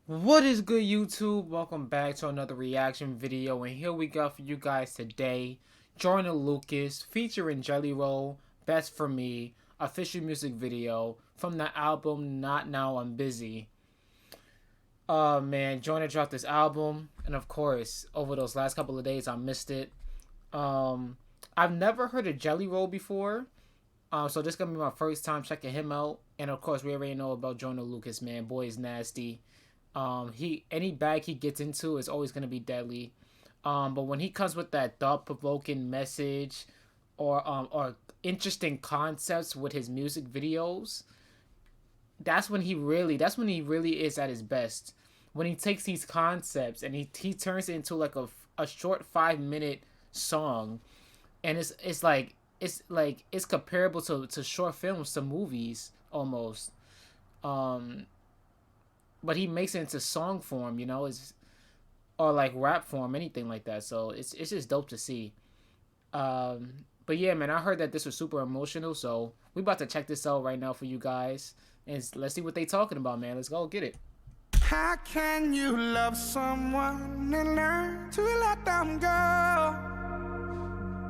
What is good, YouTube? Welcome back to another reaction video, and here we go for you guys today. Joyner Lucas featuring Jelly Roll, Best for Me, official music video from the album Not Now I'm Busy. Man, Joyner dropped this album, and of course, over those last couple of days, I missed it. I've never heard of Jelly Roll before, so this is gonna be my first time checking him out. And of course, we already know about Joyner Lucas, man. Boy is nasty. Any bag he gets into is always gonna be deadly. But when he comes with that thought-provoking message or interesting concepts with his music videos, that's when he really is at his best. When he takes these concepts and he turns it into like a short 5-minute song, and it's comparable to short films, to movies almost. But he makes it into song form, or like rap form, anything like that. So it's just dope to see. But yeah, man, I heard that this was super emotional, so we about to check this out right now for you guys, and let's see what they talking about, man. Let's go get it. How can you love someone and learn to let them go?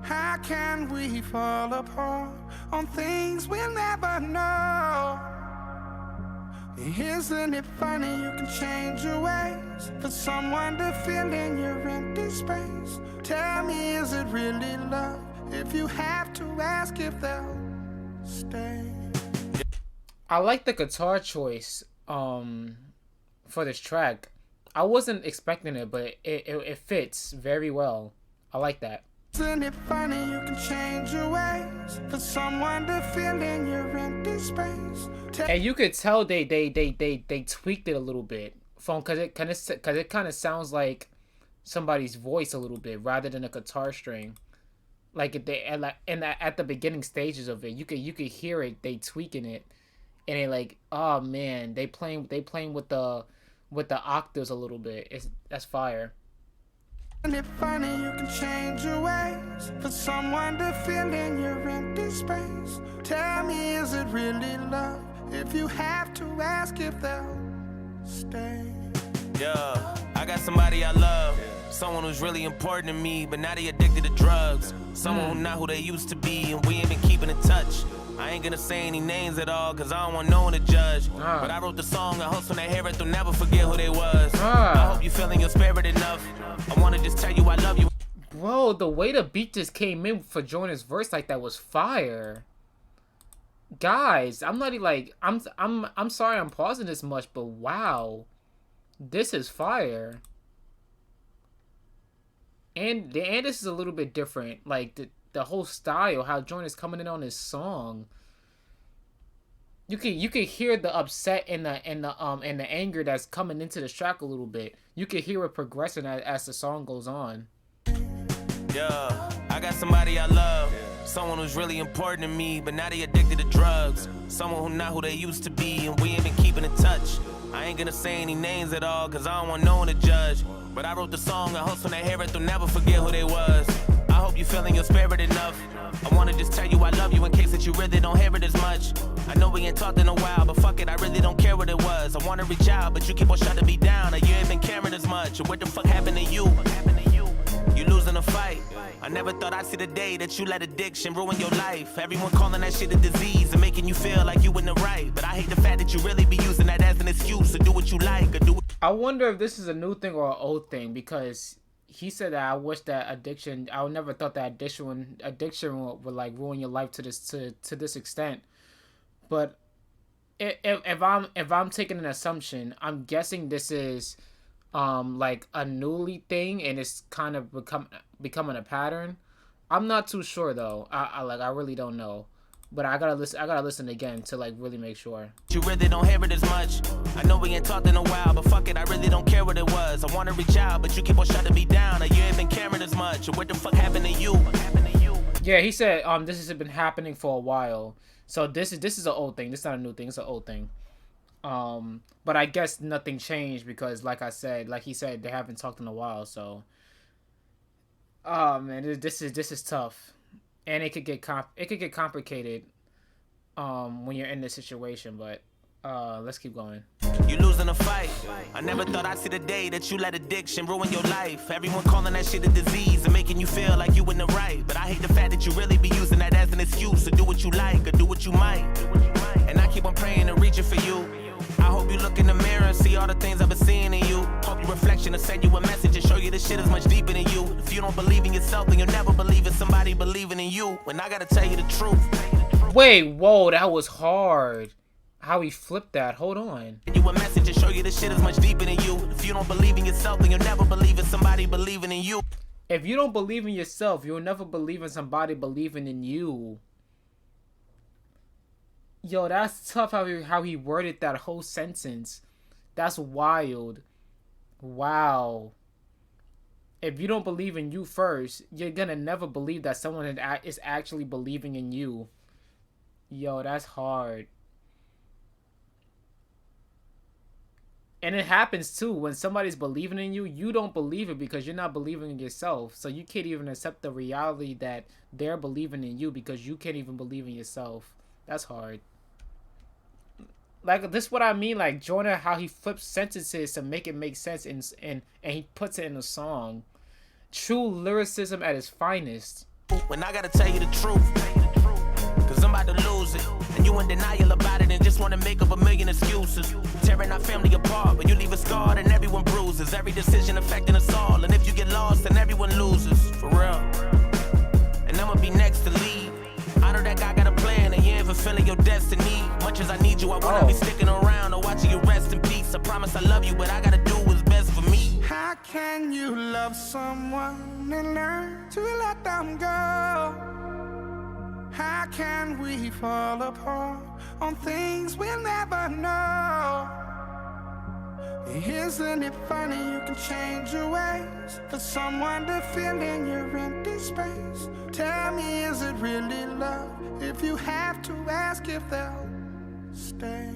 How can we fall apart on things we'll never know? Isn't it funny you can change your ways for someone to fill in your empty space? Tell me, is it really love if you have to ask if they'll stay? I like the guitar choice for this track. I wasn't expecting it, but it fits very well. I like that. Isn't it funny you can change your ways for someone to fill in your empty space? And you could tell they tweaked it a little bit from because it kind of sounds like somebody's voice a little bit rather than a guitar string. Like at the beginning stages of it, you could hear it. They tweaking it, and they like, oh man, they playing with the octaves a little bit. That's fire. Isn't it funny you can change your ways for someone to fill in your empty space? Tell me, is it really love if you have to ask if they'll stay? Yeah, I got somebody I love, someone who's really important to me, but now they addicted to drugs. Someone who's not who they used to be, and we ain't been keeping in touch. I ain't gonna say any names at all, cause I don't want no one to judge. But I wrote the song, I hope when they hear it, they'll never forget who they was. I hope you feeling your spirit enough. I wanna just tell you I love you. Bro, the way the beat just came in for Joyner's verse like that was fire. Guys, I'm not like I'm sorry I'm pausing this much, but wow. This is fire. And this is a little bit different. Like the whole style, how Joyner's coming in on this song. You can hear the upset and the anger that's coming into the track a little bit. You can hear it progressing as the song goes on. Yeah, I got somebody I love, someone who's really important to me, but now they addicted to drugs. Someone who's not who they used to be, and we ain't been keeping in touch. I ain't gonna say any names at all, cause I don't want no one to judge. But I wrote the song, I hope when they hear it, they'll never forget who they was. I hope you feeling your spirit enough. I wanna just tell you I love you in case that you really don't hear it as much. I know we ain't talked in a while, but fuck it, I really don't care what it was. I wanna reach out, but you keep on shutting me down, and you ain't been caring as much. What the fuck happened to you? You losing a fight. I never thought I'd see the day that you let addiction ruin your life. Everyone calling that shit a disease and making you feel like you in the right. But I hate the fact that you really be using that as an excuse to do what you like or do it. I wonder if this is a new thing or an old thing, because he said that I wish that addiction, I never thought that addiction would like ruin your life to this extent. But if I'm taking an assumption, I'm guessing this is like a newly thing, and it's kind of becoming a pattern. I'm not too sure though. I really don't know. But I gotta listen again to like really make sure. You really don't hear it as much. I know we ain't talked in a while, but fuck it, I really don't care what it was. I wanna reach out, but you keep on shutting me down, and you ain't been caring as much. What the fuck happened to you? Yeah, he said this has been happening for a while. So this is an old thing. This is not a new thing. It's an old thing. But I guess nothing changed because, like I said, like he said, they haven't talked in a while. So, oh man, this is tough, and it could get complicated when you're in this situation. But let's keep going. You losing a fight. I never thought I'd see the day that you let addiction ruin your life. Everyone calling that shit a disease and making you feel like you in the right. But I hate the fact that you really be using that as an excuse to do what you like or do what you might. And I keep on praying and reaching for you. I hope you look in the mirror and see all the things I've been seeing in you. Hope your reflection will send you a message and show you this shit is much deeper than you. If you don't believe in yourself, then you'll never believe in somebody believing in you. When I gotta tell you the truth. Wait, whoa, that was hard. How he flipped that. Hold on. You a message and show you this shit is much deeper than you. If you don't believe in yourself, then you'll never believe in somebody believing in you. If you don't believe in yourself, you'll never believe in somebody believing in you. Yo, that's tough how he worded that whole sentence. That's wild. Wow. If you don't believe in you first, you're gonna never believe that someone is actually believing in you. Yo, that's hard. And it happens too. When somebody's believing in you, you don't believe it because you're not believing in yourself. So you can't even accept the reality that they're believing in you because you can't even believe in yourself. That's hard. Like, this is what I mean. Like, Joyner, how he flips sentences to make it make sense and he puts it in a song. True lyricism at its finest. When I gotta tell you the truth, cause I'm about to lose it. And you in denial about it and just wanna make up a million excuses. Tearing our family apart, but you leave us scarred and everyone bruises. Every decision affecting us all, and if you get lost, then everyone loses. For real. And I'ma be next to lead. I know that guy got a plan and you ain't fulfilling your destiny. Much as I need you, I wanna be sticking around or watching you rest in peace. I promise I love you, but I gotta do what's best for me. How can you love someone and learn to let them go? How can we fall apart on things we'll never know? Isn't it funny you can change your ways for someone to fill in your empty space? Tell me, is it really love if you have to ask if they'll stay?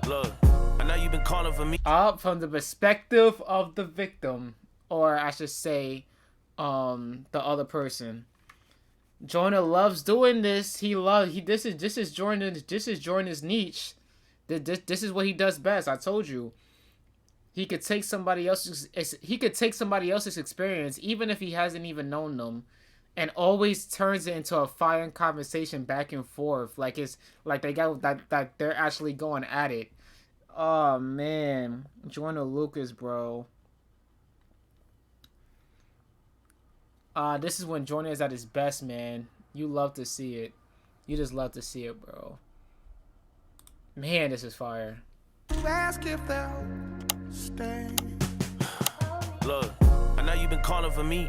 Look, I know you've been calling for me. Up from the perspective of the victim, or I should say, the other person. Joyner loves doing this. This is Joyner's niche. This is what he does best. I told you. He could take somebody else's experience, even if he hasn't even known them, and always turns it into a fire conversation back and forth. Like it's like they're actually going at it. Oh man, Joyner Lucas, bro. This is when Joyner is at his best, man. You love to see it. You just love to see it, bro. Man, this is fire. Ask if they'll stay. Look, I know you've been calling for me.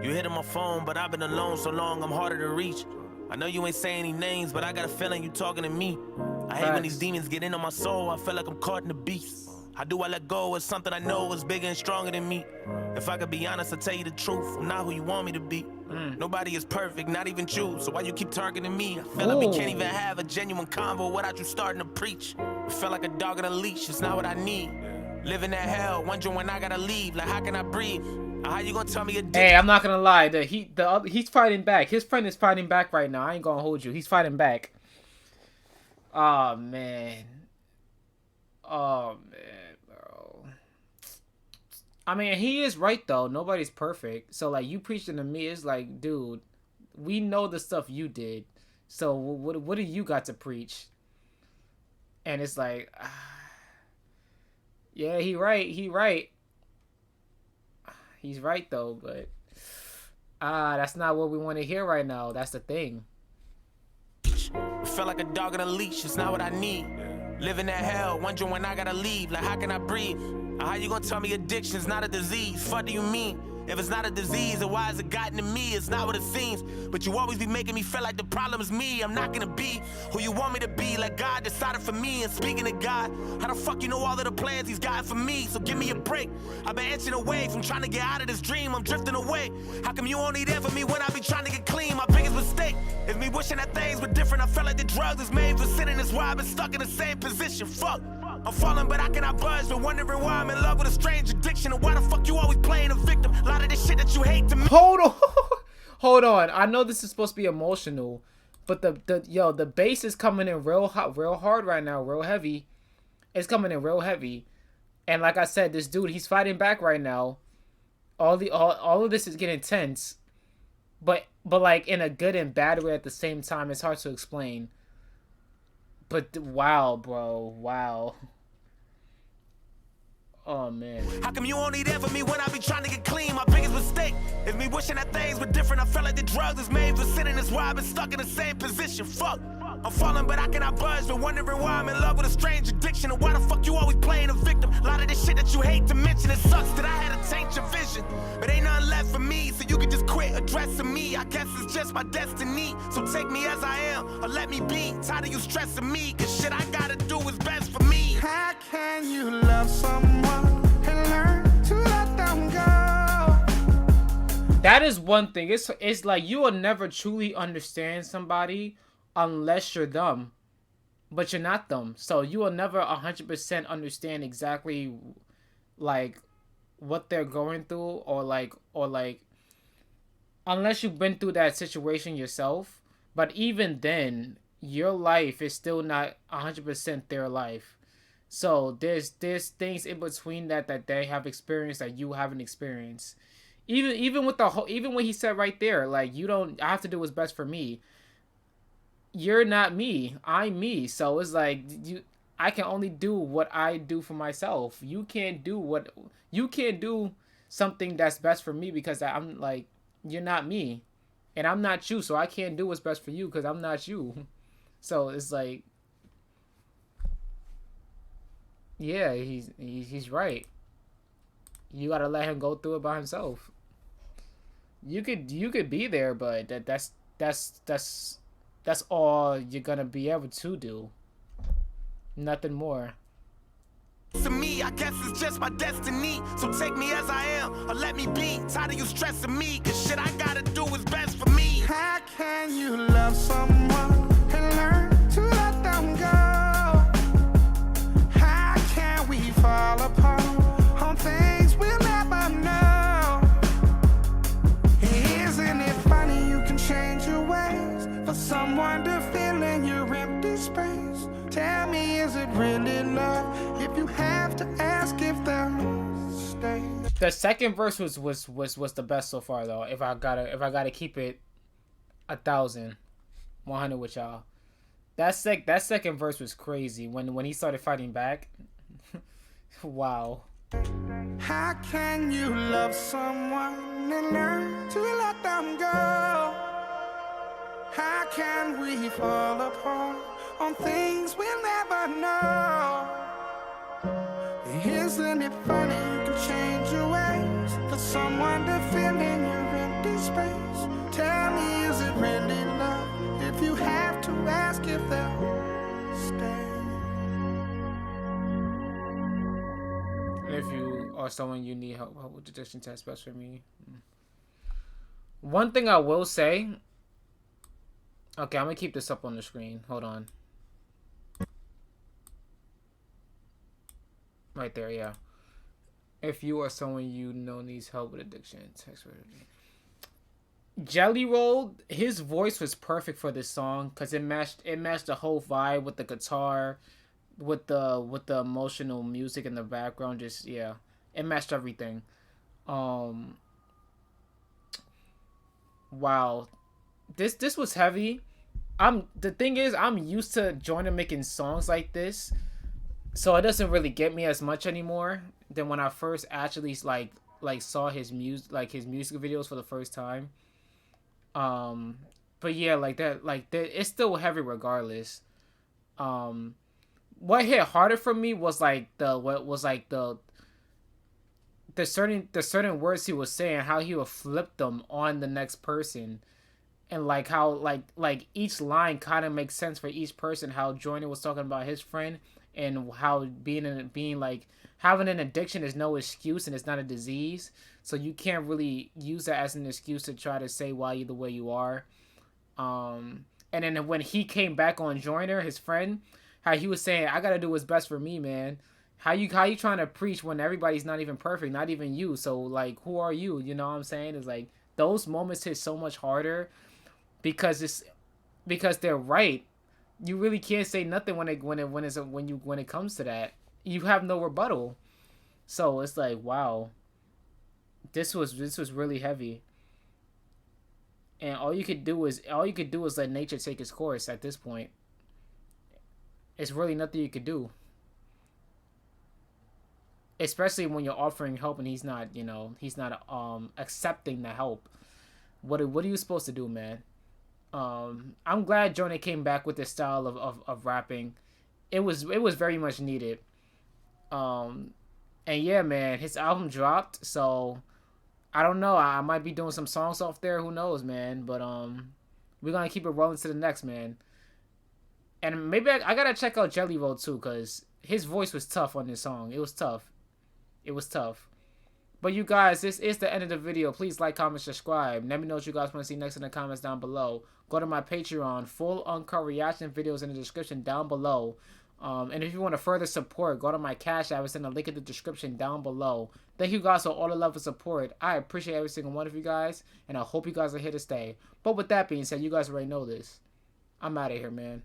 You hitting my phone, but I've been alone so long I'm harder to reach. I know you ain't saying any names, but I got a feeling you talking to me. I hate when these demons get into my soul. I feel like I'm caught in the beast. How do I let go of something I know is bigger and stronger than me? If I could be honest, I'll tell you the truth. I'm not who you want me to be. Nobody is perfect, not even you. So why you keep targeting me? I feel like we can't even have a genuine convo without you starting to preach. I feel like a dog on a leash, it's not what I need. Living that hell, wondering when I gotta leave. Like, how can I breathe? How you gonna tell me a Hey, I'm not gonna lie. He's fighting back. His friend is fighting back right now. I ain't gonna hold you. He's fighting back. Oh man. Oh man, bro. I mean, he is right though. Nobody's perfect. So like, you preaching to me is like, dude, we know the stuff you did. So what do you got to preach? And it's like, yeah, he right. He's right though, but that's not what we want to hear right now. That's the thing. I feel like a dog on a leash, it's not what I need. Living that hell, wondering when I gotta leave. Like, how can I breathe? How you gonna tell me addiction's not a disease? What do you mean? If it's not a disease, then why has it gotten to me? It's not what it seems. But you always be making me feel like the problem is me. I'm not gonna be who you want me to be. Like God decided for me. And speaking of God, how the fuck you know all of the plans he's got for me? So give me a break. I've been inching away from trying to get out of this dream. I'm drifting away. How come you only there for me when I be trying to get clean? My biggest mistake is me wishing that things were different. I felt like the drugs is made for sinning. That's why I've been stuck in the same position. Fuck. I'm falling, but I cannot budge. But wondering why I'm in love with a strange addiction. And why the fuck you always playing a victim? A lot of this shit that you hate to me. Hold on. I know this is supposed to be emotional, but the bass is coming in real hot, real hard right now, real heavy. It's coming in real heavy. And like I said, this dude, he's fighting back right now. All of this is getting tense, but like in a good and bad way at the same time. It's hard to explain. But wow, bro, wow. Oh man. How come you only there for me when I be trying to get clean? My biggest mistake is me wishing that things were different. I felt like the drugs was made for sitting. That's why I've been stuck in the same position. Fuck. I'm falling, but I cannot budge. Been wondering why I'm in love with a strange addiction. And why the fuck you always playing a victim? A lot of this shit that you hate to mention. It sucks that I had to change your vision. But ain't nothing left for me, so you can just quit addressing me. I guess it's just my destiny. So take me as I am, or let me be. Tired of you stressing me, cause shit I gotta do is best for me. How can you love someone and learn to let them go? That is one thing. It's like you will never truly understand somebody unless you're them, but you're not them. So you will never 100% understand exactly like what they're going through, or like unless you've been through that situation yourself. But even then, your life is still not 100% their life. So there's things in between that they have experienced that you haven't experienced. Even with the whole, even when he said right there, like, I have to do what's best for me. You're not me. I'm me. So it's like I can only do what I do for myself. You can't do something that's best for me, because I'm like, you're not me, and I'm not you. So I can't do what's best for you because I'm not you. So it's like, yeah, he's right. You gotta let him go through it by himself. You could be there, but that's all you're gonna be able to do. Nothing more. To me, I guess it's just my destiny. So take me as I am, or let me be. Tired of you stressing me, cause shit I gotta do is best for me. How can you love someone and learn to let them go? How can we fall apart on things we'll never know? Isn't it funny you can change your ways for someone to fill in your empty space? Tell me, is it really love if you have to ask if they'll stay? The second verse was the best so far, though. If I gotta keep it 1,100 with y'all, that second verse was crazy when he started fighting back. Wow. How can you love someone and learn to let them go? How can we fall apart on things we'll never know? Isn't it funny you can change your ways for someone to fill in your empty space? Tell me, is it really love if you have to ask if they'll stay? If you are someone you need help with addiction, test best for me. One thing I will say. Okay, I'm gonna keep this up on the screen. Hold on. Right there, yeah. If you are someone you know needs help with addiction, text me. Jelly Roll, his voice was perfect for this song because it matched the whole vibe with the guitar, with the emotional music in the background. Just, yeah, it matched everything. Wow, this was heavy. The thing is, I'm used to Joyner making songs like this, so it doesn't really get me as much anymore than when I first actually like saw his music videos for the first time. But yeah, it's still heavy regardless. What hit harder for me was the certain words he was saying, how he would flip them on the next person, and like how like each line kind of makes sense for each person. How Joyner was talking about his friend, and how being like having an addiction is no excuse and it's not a disease, so you can't really use that as an excuse to try to say why you the way you are. And then when he came back on Joyner, his friend, how he was saying, I gotta do what's best for me, man. How you trying to preach when everybody's not even perfect, not even you? So like, who are you? You know what I'm saying? It's like those moments hit so much harder because they're right. You really can't say nothing when it comes to that. You have no rebuttal. So it's like, wow, this was really heavy. And all you could do is let nature take its course at this point. It's really nothing you could do. Especially when you're offering help and he's not accepting the help. What are you supposed to do, man? I'm glad Joyner came back with this style of rapping. It was very much needed. Um, and yeah, man, his album dropped, so I don't know. I might be doing some songs off there. Who knows, man? But we're gonna keep it rolling to the next, man. And maybe I gotta check out Jelly Roll too, cause his voice was tough on this song. It was tough. It was tough. But you guys, this is the end of the video. Please like, comment, subscribe. Let me know what you guys want to see next in the comments down below. Go to my Patreon. Full uncut reaction videos in the description down below. And if you want to further support, go to my Cash App. It's in the link in the description down below. Thank you guys for all the love and support. I appreciate every single one of you guys. And I hope you guys are here to stay. But with that being said, you guys already know this. I'm out of here, man.